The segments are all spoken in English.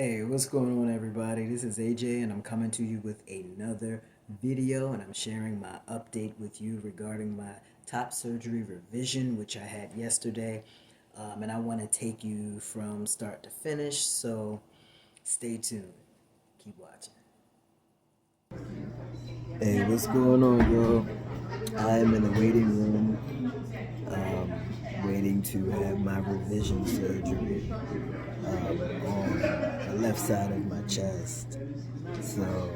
Hey, what's going on, everybody? This is AJ, and I'm coming to you with another video, and I'm sharing my update with you regarding my top surgery revision, which I had yesterday. And I want to take you from start to finish, so stay tuned. Keep watching. Hey, what's going on, y'all? I am in the waiting room, waiting to have my revision surgery on the left side of my chest. So,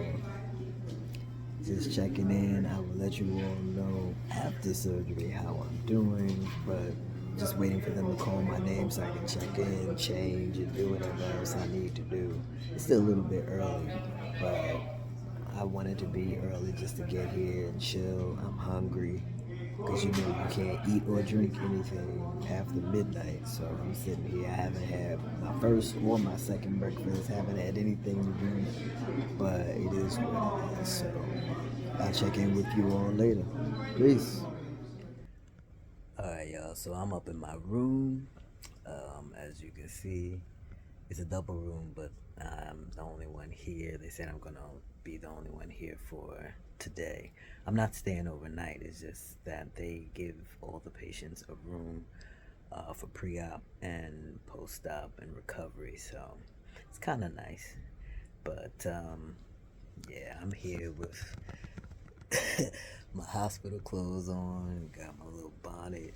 just checking in. I will let you all know after surgery how I'm doing, but just waiting for them to call my name so I can check in, change, and do whatever else I need to do. It's still a little bit early, but I wanted to be early just to get here and chill. I'm hungry because you can't eat or drink anything after midnight. So I'm sitting here. I haven't had my first or my second breakfast. Haven't had anything to do, but it is what it is. So I'll check in with you all later. Peace. Alright, y'all. So I'm up in my room. As you can see, it's a double room, but I'm the only one here. They said I'm gonna be the only one here for today. I'm not staying overnight. It's just that they give all the patients a room for pre-op and post-op and recovery. So it's kind of nice. But yeah, I'm here with my hospital clothes on, got my little bonnet,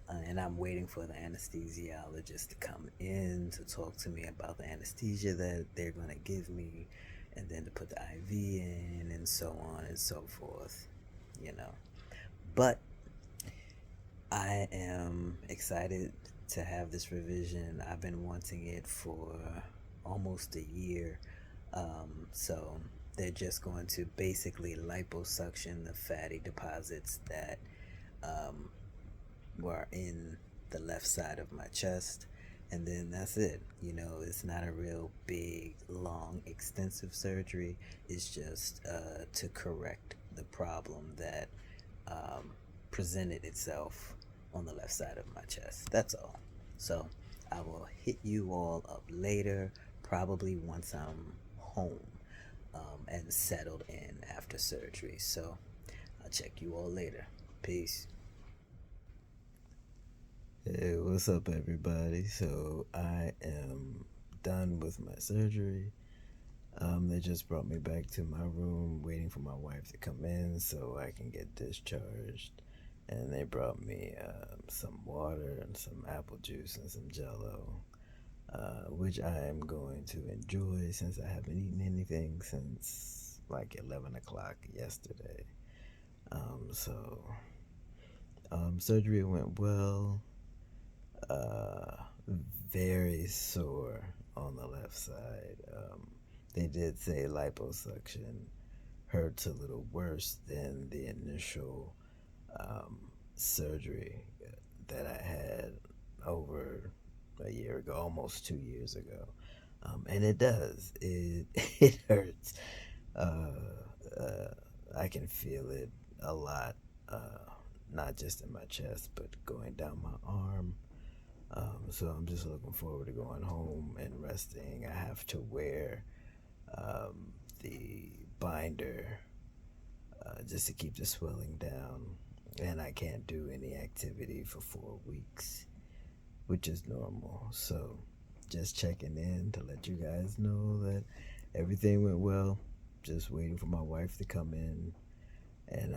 and I'm waiting for the anesthesiologist to come in to talk to me about the anesthesia that they're going to give me, and then to put the IV in, and so on and so forth, you know. But I am excited to have this revision. I've been wanting it for almost a year. So they're just going to basically liposuction the fatty deposits that um, were in the left side of my chest. And then that's it. It's not a real big, long, extensive surgery. It's just to correct the problem that um, presented itself on the left side of my chest. That's all. So I will hit you all up later, probably once I'm home and settled in after surgery. So I'll check you all later. Peace. Hey, what's up, everybody? So I am done with my surgery. They just brought me back to my room, waiting for my wife to come in so I can get discharged. And they brought me some water and some apple juice and some jello, which I am going to enjoy since I haven't eaten anything since like 11 o'clock yesterday. So, surgery went well. Uh, Very sore on the left side. They did say liposuction hurts a little worse than the initial surgery that I had over a year ago, almost 2 years ago. And it does. It it hurts. Uh, uh, I can feel it a lot, not just in my chest, but going down my arm. So I'm just looking forward to going home and resting. I have to wear the binder just to keep the swelling down, and I can't do any activity for 4 weeks, which is normal. So just checking in to let you guys know that everything went well. Just waiting for my wife to come in, and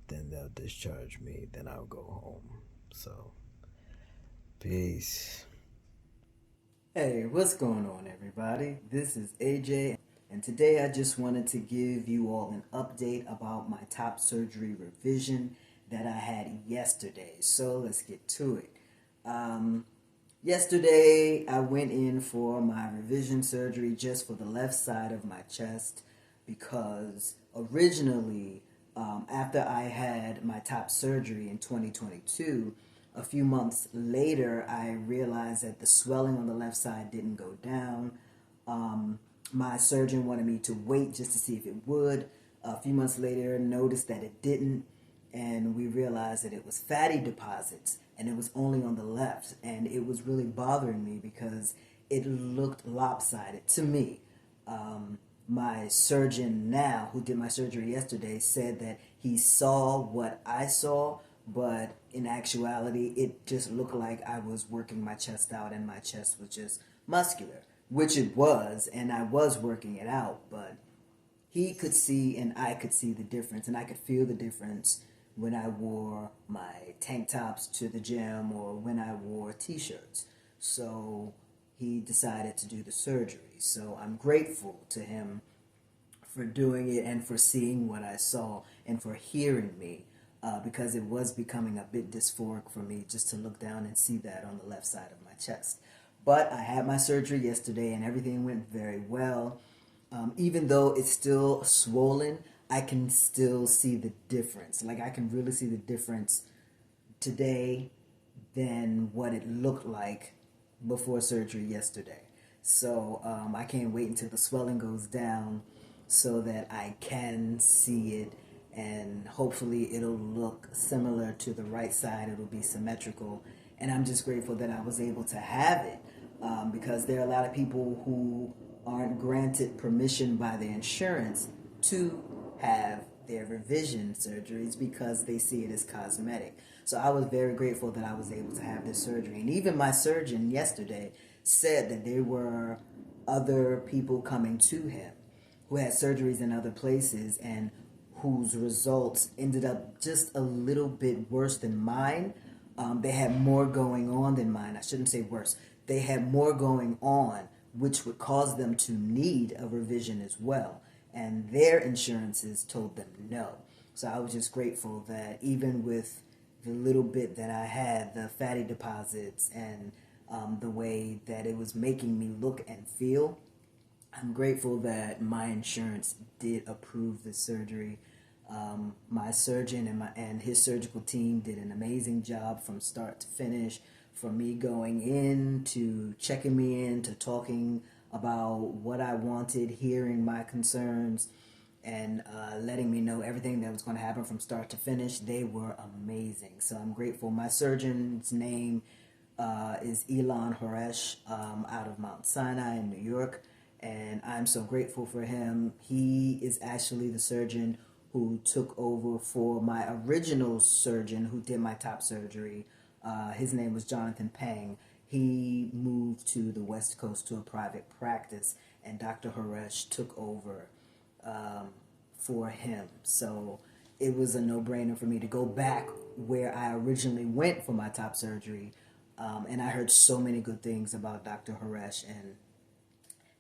then they'll discharge me. Then I'll go home. So peace. Hey, what's going on, everybody? This is AJ, and today I just wanted to give you all an update about my top surgery revision that I had yesterday. So let's get to it. Um, Yesterday, I went in for my revision surgery just for the left side of my chest because originally, after I had my top surgery in 2022, a few months later, I realized that the swelling on the left side didn't go down. My surgeon wanted me to wait just to see if it would. A few months later, noticed that it didn't, and we realized that it was fatty deposits, and it was only on the left, and it was really bothering me because it looked lopsided to me. My surgeon now, who did my surgery yesterday, said that he saw what I saw, but in actuality, it just looked like I was working my chest out and my chest was just muscular, which it was, and I was working it out, but he could see and I could see the difference, and I could feel the difference when I wore my tank tops to the gym or when I wore t-shirts. So he decided to do the surgery. So I'm grateful to him for doing it and for seeing what I saw and for hearing me, because it was becoming a bit dysphoric for me just to look down and see that on the left side of my chest. But I had my surgery yesterday and everything went very well. Even though it's still swollen, I can still see the difference. Like, I can really see the difference today than what it looked like before surgery yesterday. So I can't wait until the swelling goes down so that I can see it, and hopefully it'll look similar to the right side. It'll be symmetrical. And I'm just grateful that I was able to have it, because there are a lot of people who aren't granted permission by their insurance to have their revision surgeries because they see it as cosmetic. So I was very grateful that I was able to have this surgery. And even my surgeon yesterday said that there were other people coming to him who had surgeries in other places and whose results ended up just a little bit worse than mine. They had more going on than mine. I shouldn't say worse. They had more going on, which would cause them to need a revision as well. And their insurances told them no. So I was just grateful that even with the little bit that I had, the fatty deposits and the way that it was making me look and feel, I'm grateful that my insurance did approve the surgery. My surgeon and his surgical team did an amazing job from start to finish, from me going in to checking me in to talking about what I wanted, hearing my concerns, and letting me know everything that was going to happen from start to finish. They were amazing. So I'm grateful. My surgeon's name is A.A.L.J, out of Mount Sinai in New York, and I'm so grateful for him. He is actually the surgeon who took over for my original surgeon who did my top surgery. His name was Jonathan Pang. He moved to the West Coast to a private practice, and Dr. Haresh took over for him. So it was a no-brainer for me to go back where I originally went for my top surgery. And I heard so many good things about Dr. Haresh, and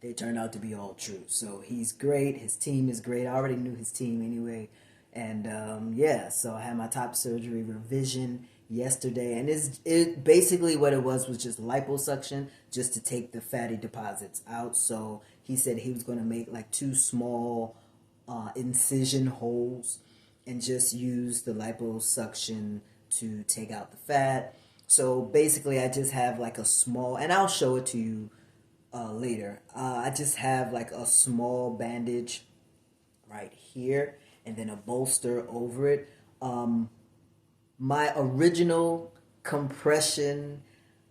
they turned out to be all true. So he's great. His team is great. I already knew his team anyway. And yeah, so I had my top surgery revision yesterday, and it basically what it was just liposuction, just to take the fatty deposits out. So he said he was going to make like two small incision holes and just use the liposuction to take out the fat. So basically, I just have like a small, and I'll show it to you later. I just have like a small bandage right here and then a bolster over it. My original compression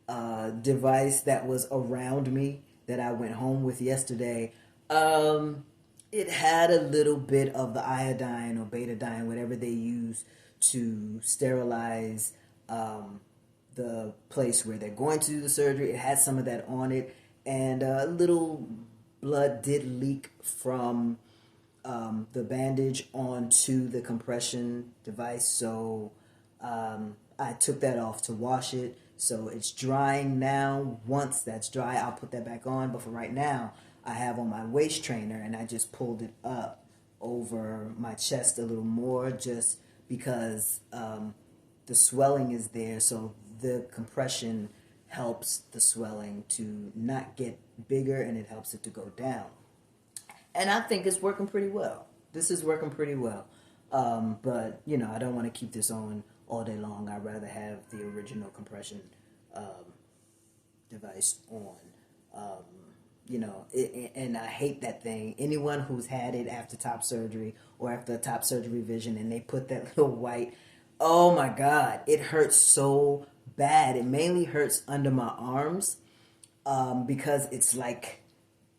device that was around me that I went home with yesterday, it had a little bit of the iodine or betadine, whatever they use to sterilize the place where they're going to do the surgery. It had some of that on it, and a little blood did leak from the bandage onto the compression device. So I took that off to wash it. So it's drying now. Once that's dry, I'll put that back on. But for right now, I have on my waist trainer, and I just pulled it up over my chest a little more just because the swelling is there. So the compression helps the swelling to not get bigger, and it helps it to go down. And I think it's working pretty well. This is working pretty well. But, I don't want to keep this on all day long. I'd rather have the original compression um, device on. And I hate that thing. Anyone who's had it after top surgery or after a top surgery vision and they put that little white, oh my God, it hurts so bad. It mainly hurts under my arms, because it's like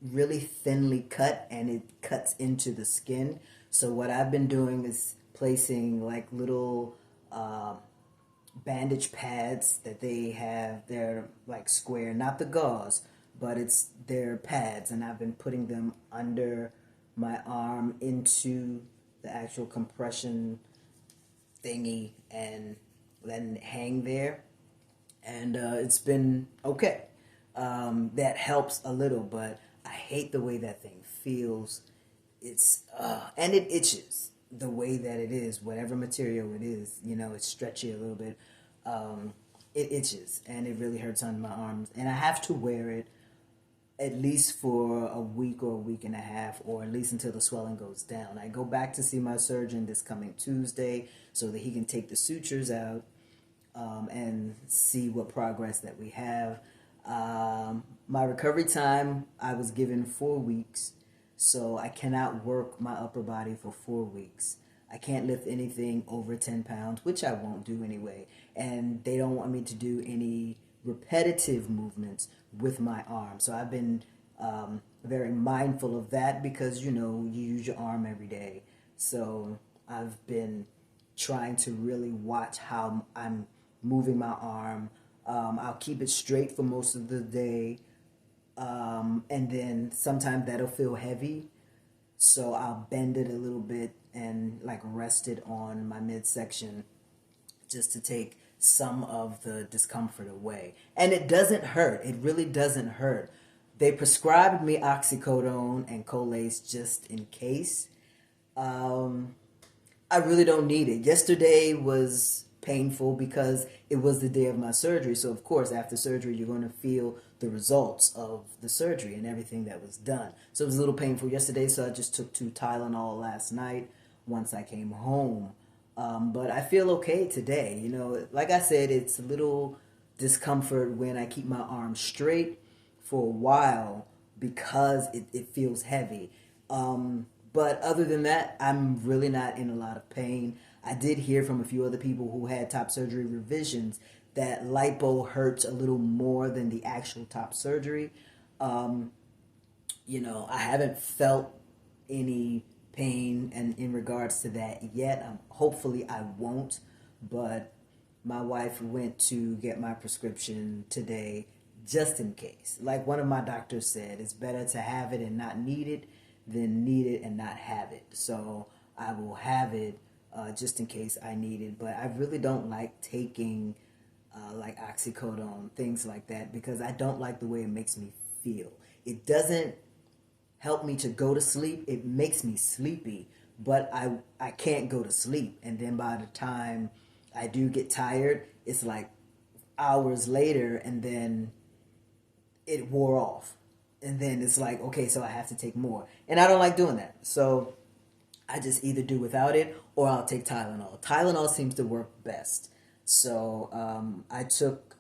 really thinly cut and it cuts into the skin. So what I've been doing is placing like little bandage pads that they have. They're like square, not the gauze, but it's their pads, and I've been putting them under my arm into the actual compression thingy and letting it hang there, and it's been okay. That helps a little, but I hate the way that thing feels. It's and it itches the way that it is, whatever material it is. You know, it's stretchy a little bit. It itches and it really hurts on my arms, and I have to wear it at least for a week or a week and a half, or at least until the swelling goes down. I go back to see my surgeon this coming Tuesday so that he can take the sutures out and see what progress that we have. My recovery time, I was given 4 weeks, so I cannot work my upper body for 4 weeks. I can't lift anything over 10 pounds, which I won't do anyway. And they don't want me to do any repetitive movements with my arm. So I've been very mindful of that because, you know, you use your arm every day. So I've been trying to really watch how I'm moving my arm. I'll keep it straight for most of the day. And then sometimes that'll feel heavy. So I'll bend it a little bit and like rest it on my midsection just to take some of the discomfort away. And it doesn't hurt. It really doesn't hurt. They prescribed me oxycodone and Colace just in case. Um, I really don't need it. Yesterday was painful because it was the day of my surgery. So, of course, after surgery, you're going to feel the results of the surgery and everything that was done. So, it was a little painful yesterday. So, I just took 2 Tylenol last night once I came home. But I feel okay today. You know, like I said, it's a little discomfort when I keep my arm straight for a while because it feels heavy. But other than that, I'm really not in a lot of pain. I did hear from a few other people who had top surgery revisions that lipo hurts a little more than the actual top surgery. Um, you know, I haven't felt any pain and in regards to that yet. Hopefully I won't, but my wife went to get my prescription today just in case. Like one of my doctors said, it's better to have it and not need it than need it and not have it. So I will have it just in case I need it. But I really don't like taking like oxycodone, things like that, because I don't like the way it makes me feel. It doesn't help me to go to sleep. It makes me sleepy, but I can't go to sleep. And then by the time I do get tired, it's like hours later, and then it wore off. And then it's like, okay, so I have to take more. And I don't like doing that. So I just either do without it or I'll take Tylenol. Tylenol seems to work best. So I took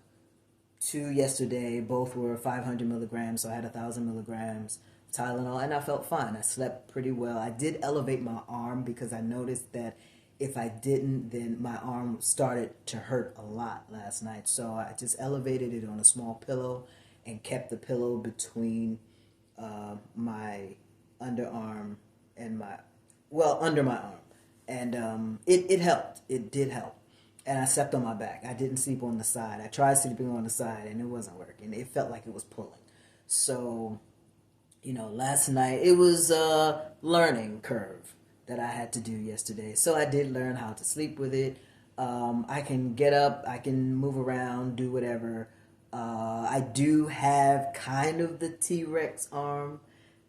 2 yesterday. Both were 500 milligrams, so I had 1,000 milligrams of Tylenol, and I felt fine. I slept pretty well. I did elevate my arm because I noticed that if I didn't, then my arm started to hurt a lot last night. So I just elevated it on a small pillow and kept the pillow between my underarm and my, well, under my arm. And it helped. It did help. And I slept on my back. I didn't sleep on the side. I tried sleeping on the side and it wasn't working. It felt like it was pulling. So, you know, last night it was a learning curve that I had to do yesterday. So I did learn how to sleep with it. I can get up, I can move around, do whatever. I do have kind of the T Rex arm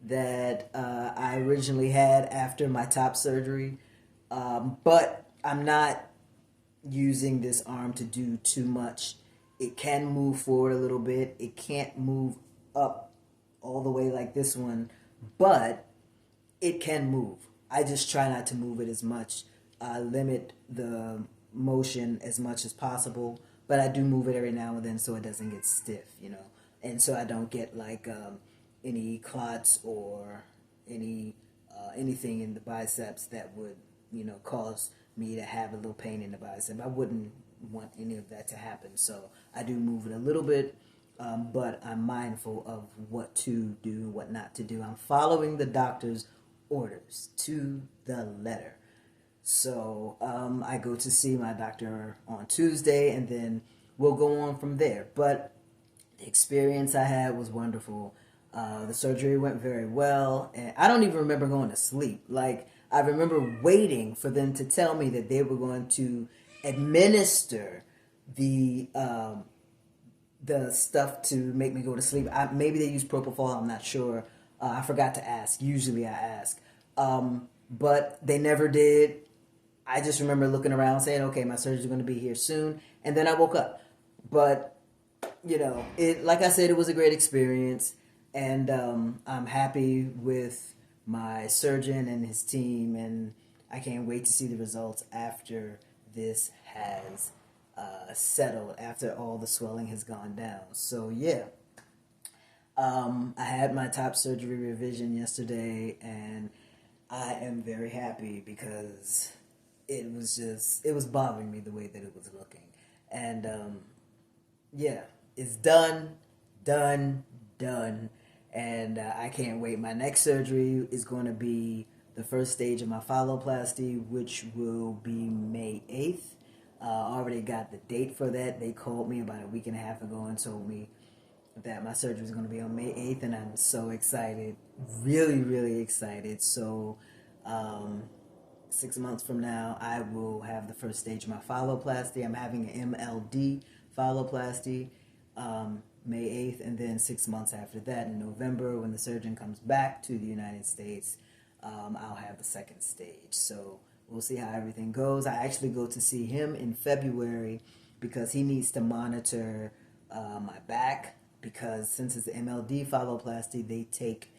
that I originally had after my top surgery. But I'm not using this arm to do too much. It can move forward a little bit. It can't move up all the way like this one, but it can move. I just try not to move it as much. I limit the motion as much as possible, but I do move it every now and then so it doesn't get stiff, you know, and so I don't get like any clots or anything in the biceps that would, you know, cause me to have a little pain in the bicep. I wouldn't want any of that to happen, so I do move it a little bit. but I'm mindful of what to do and what not to do. I'm following the doctor's orders to the letter. So I go to see my doctor on Tuesday, and then we'll go on from there. But the experience I had was wonderful. The surgery went very well, and I don't even remember going to sleep. Like, I remember waiting for them to tell me that they were going to administer the stuff to make me go to sleep. Maybe they use propofol. I'm not sure. I forgot to ask. Usually I ask, but they never did. I just remember looking around saying, "Okay, my surgery's going to be here soon," and then I woke up. But it, like I said, it was a great experience, and I'm happy with my surgeon and his team, and I can't wait to see the results after this has settled, after all the swelling has gone down. So yeah, I had my top surgery revision yesterday, and I am very happy because it was bothering me the way that it was looking, and yeah, it's done, done, done, and I can't wait. My next surgery is going to be the first stage of my phalloplasty, which will be May 8th. I already got the date for that. They called me about a week and a half ago and told me that my surgery is going to be on May 8th, and I'm so excited, really, really excited. So, 6 months from now, I will have the first stage of my phalloplasty. I'm having an MLD phalloplasty May 8th, and then 6 months after that, in November, when the surgeon comes back to the United States, I'll have the second stage. So we'll see how everything goes. I actually go to see him in February because he needs to monitor my back, because since it's the MLD phalloplasty, they take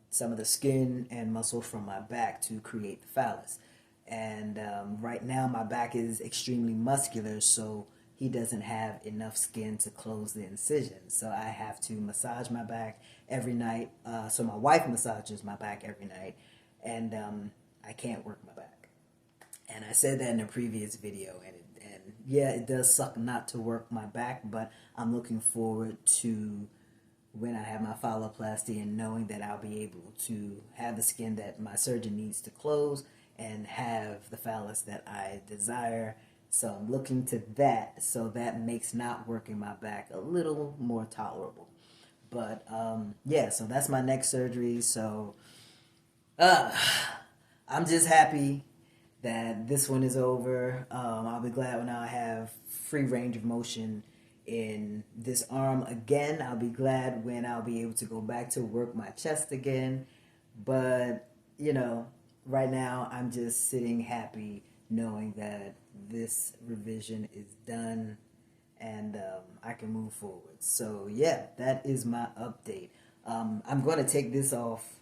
some of the skin and muscle from my back to create the phallus. And right now, my back is extremely muscular, so he doesn't have enough skin to close the incision. So I have to massage my back every night. So my wife massages my back every night, and I can't work my back. And I said that in a previous video, and yeah, it does suck not to work my back, but I'm looking forward to when I have my phalloplasty and knowing that I'll be able to have the skin that my surgeon needs to close and have the phallus that I desire. So I'm looking to that, so that makes not working my back a little more tolerable. But yeah, so that's my next surgery. So uh, I'm just happy that this one is over. I'll be glad when I have free range of motion in this arm again. I'll be glad when I'll be able to go back to work my chest again. But, right now I'm just sitting happy knowing that this revision is done, and I can move forward. So, yeah, that is my update. I'm going to take this off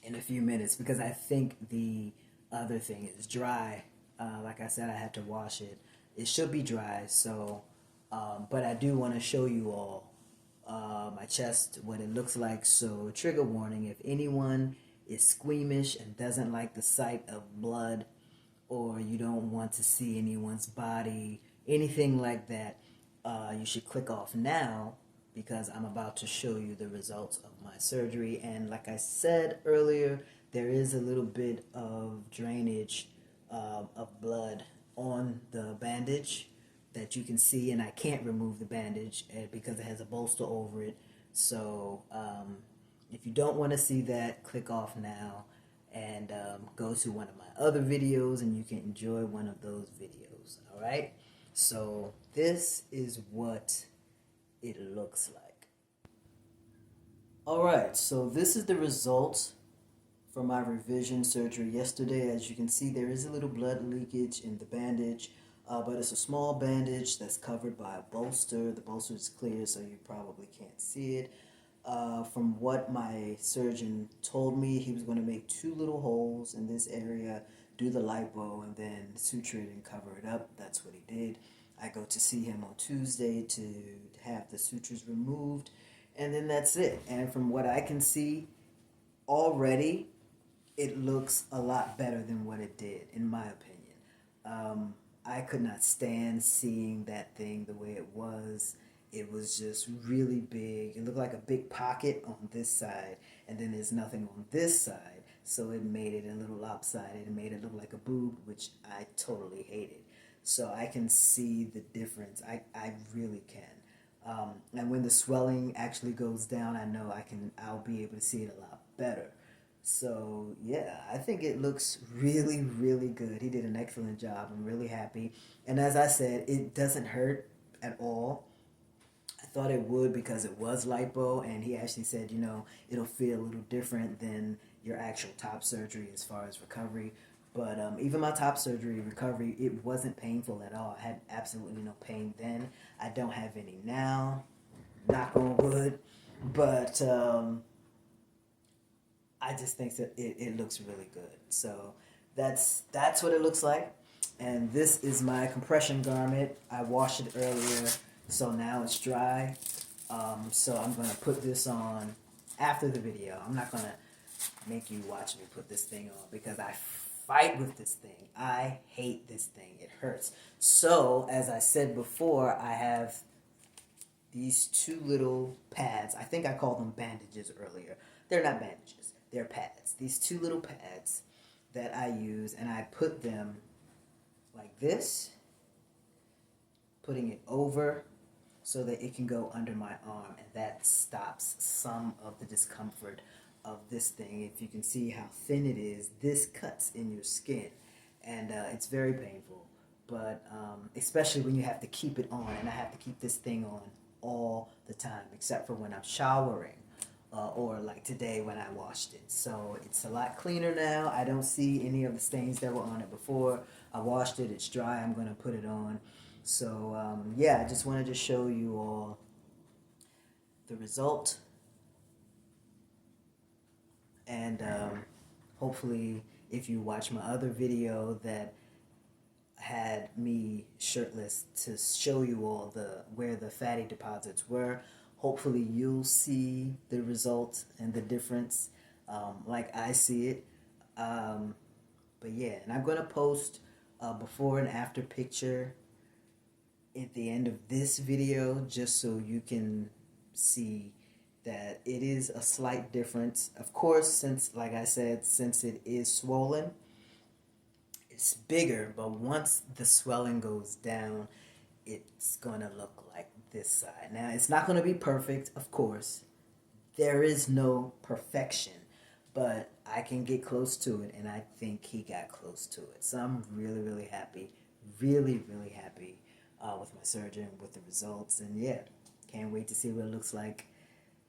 in a few minutes because I think the other thing is dry. Like I said, I had to wash it. It should be dry. So, but I do want to show you all my chest, what it looks like. So, trigger warning: if anyone is squeamish and doesn't like the sight of blood, or you don't want to see anyone's body, anything like that, you should click off now, because I'm about to show you the results of my surgery. And like I said earlier, there is a little bit of drainage of blood on the bandage that you can see, and I can't remove the bandage because it has a bolster over it. So if you don't want to see that, click off now and go to one of my other videos, and you can enjoy one of those videos. All right, so this is what it looks like. All right, so this is the result from my revision surgery yesterday. As you can see, there is a little blood leakage in the bandage, but it's a small bandage that's covered by a bolster. The bolster is clear, so you probably can't see it. From what my surgeon told me, he was going to make two little holes in this area, do the lipo, and then suture it and cover it up. That's what he did. I go to see him on Tuesday to have the sutures removed, and then that's it. And from what I can see already, it looks a lot better than what it did, in my opinion. I could not stand seeing that thing the way it was, it was just really big. It looked like a big pocket on this side, and then there's nothing on this side. So it made it a little lopsided. It made it look like a boob, which I totally hated. So I can see the difference. I really can. And when the swelling actually goes down, I know I'll be able to see it a lot better. So yeah, I think it looks really, really good. He did an excellent job. I'm really happy. And as I said, it doesn't hurt at all. I thought it would because it was lipo, and he actually said, it'll feel a little different than your actual top surgery as far as recovery. But even my top surgery recovery, it wasn't painful at all. I had absolutely no pain then. I don't have any now. Knock on wood. But I just think that it looks really good. So that's what it looks like. And this is my compression garment. I washed it earlier, so now it's dry. So I'm gonna put this on after the video. I'm not gonna make you watch me put this thing on because I fight with this thing. I hate this thing. It hurts. So as I said before, I have these two little pads. I think I called them bandages earlier. They're not bandages. They're pads. These two little pads that I use, and I put them like this, putting it over so that it can go under my arm, and that stops some of the discomfort of this thing. If you can see how thin it is, this cuts in your skin, and it's very painful. But especially when you have to keep it on, and I have to keep this thing on all the time, except for when I'm showering. Or like today when I washed it. So it's a lot cleaner now. I don't see any of the stains that were on it before. I washed it. It's dry. I'm going to put it on. So yeah, I just wanted to show you all the result. And hopefully if you watch my other video that had me shirtless to show you all where the fatty deposits were, hopefully you'll see the result and the difference like I see it. But yeah, and I'm going to post a before and after picture at the end of this video just so you can see that it is a slight difference. Of course, since, like I said, since it is swollen, it's bigger, but once the swelling goes down, it's going to look like this side. Now, it's not going to be perfect, of course. There is no perfection, but I can get close to it, and I think he got close to it. So I'm really, really happy, really, really happy with my surgeon, with the results, and yeah, can't wait to see what it looks like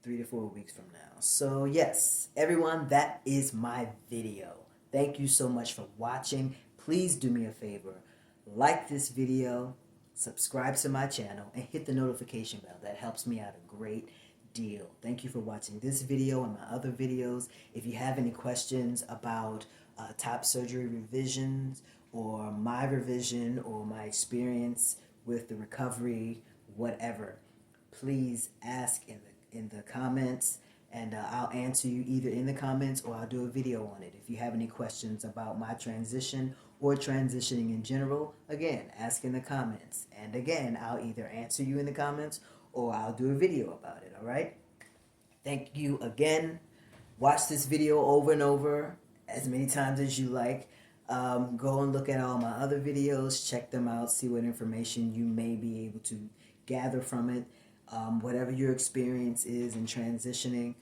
3 to 4 weeks from now. So yes, everyone, that is my video. Thank you so much for watching. Please do me a favor, like this video, subscribe to my channel, and hit the notification bell. That helps me out a great deal. Thank you for watching this video and my other videos. If you have any questions about top surgery revisions or my revision or my experience with the recovery, whatever, please ask in the comments, and I'll answer you either in the comments or I'll do a video on it. If you have any questions about my transition or transitioning in general, again, ask in the comments. And again, I'll either answer you in the comments or I'll do a video about it, all right? Thank you again. Watch this video over and over as many times as you like. Go and look at all my other videos, check them out, see what information you may be able to gather from it. Whatever your experience is in transitioning,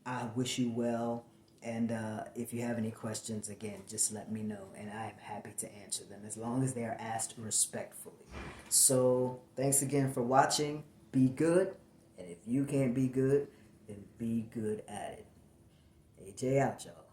I wish you well. And if you have any questions, again, just let me know, and I am happy to answer them as long as they are asked respectfully. So thanks again for watching. Be good, and if you can't be good, then be good at it. A.J. out, y'all.